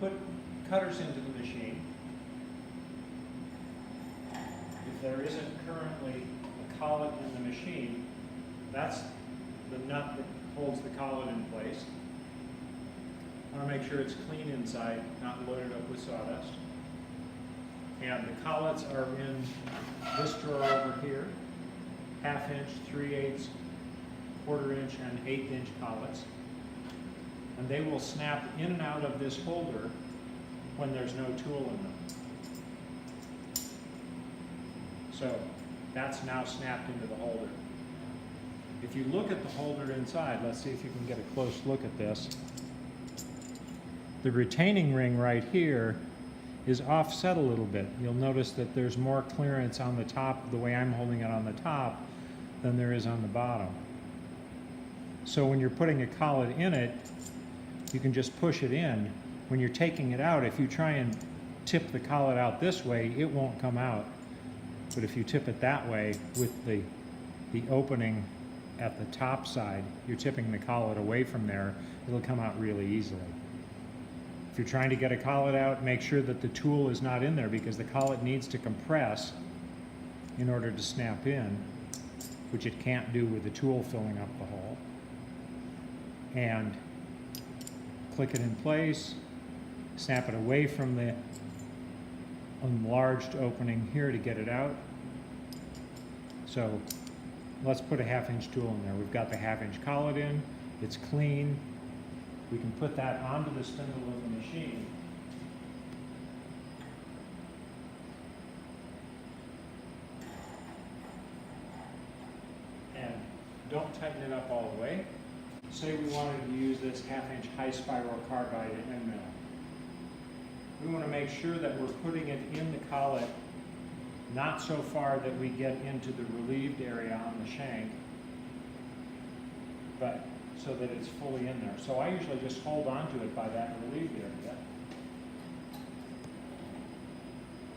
put cutters into the machine, if there isn't currently a collet in the machine, that's the nut that holds the collet in place. I want to make sure it's clean inside, not loaded up with sawdust. And the collets are in this drawer over here, 1/2 inch, 3/8, 1/4 inch, and 1/8 inch collets. And they will snap in and out of this holder when there's no tool in them. So that's now snapped into the holder. If you look at the holder inside, let's see if you can get a close look at this. The retaining ring right here is offset a little bit. You'll notice that there's more clearance on the top, the way I'm holding it on the top, than there is on the bottom. So when you're putting a collet in it, you can just push it in. When you're taking it out, if you try and tip the collet out this way, it won't come out. But if you tip it that way with the opening at the top side, you're tipping the collet away from there, it'll come out really easily. If you're trying to get a collet out, make sure that the tool is not in there, because the collet needs to compress in order to snap in, which it can't do with the tool filling up the hole. And click it in place, snap it away from the enlarged opening here to get it out. So let's put a 1/2 inch tool in there. We've got the 1/2 inch collet in, it's clean. We can put that onto the spindle of the machine. And don't tighten it up all the way. Say we wanted to use this 1/2 inch high spiral carbide end mill. We want to make sure that we're putting it in the collet, not so far that we get into the relieved area on the shank, but so that it's fully in there. So I usually just hold on to it by that relieved area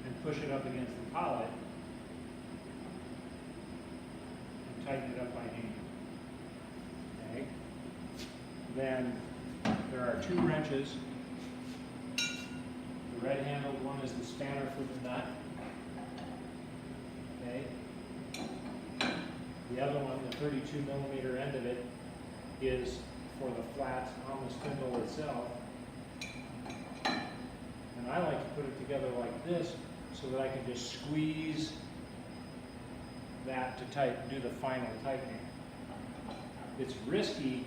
and push it up against the collet and tighten it up by hand. Okay. Then there are 2 wrenches. The red handled one is the spanner for the nut. Okay. The other one, the 32 millimeter end of it, is for the flats on the spindle itself. And I like to put it together like this so that I can just squeeze that to do the final tightening. It's risky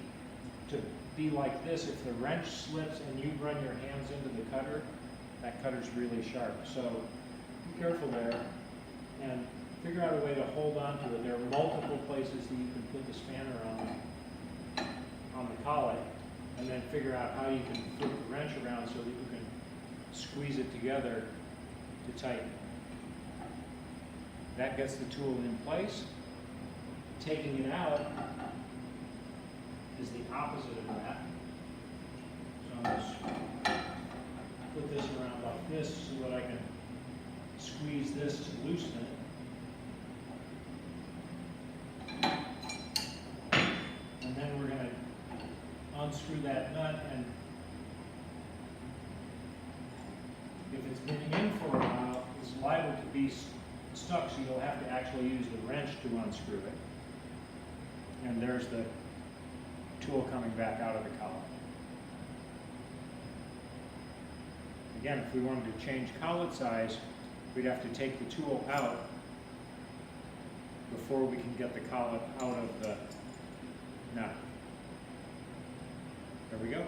to be like this. If the wrench slips and you run your hands into the cutter, that cutter's really sharp. So be careful there and figure out a way to hold on to it. There are multiple places that you can put the spanner on the collet, and then figure out how you can flip the wrench around so that you can squeeze it together to tighten. That gets the tool in place. Taking it out is the opposite of that. So I'm going to put this around like this so that I can squeeze this to loosen it. And then we're going to unscrew that nut, and if it's been in for a while, it's liable to be stuck, so you'll have to actually use the wrench to unscrew it. And there's the tool coming back out of the collet. Again, if we wanted to change collet size, we'd have to take the tool out before we can get the collet out of the nut. There we go.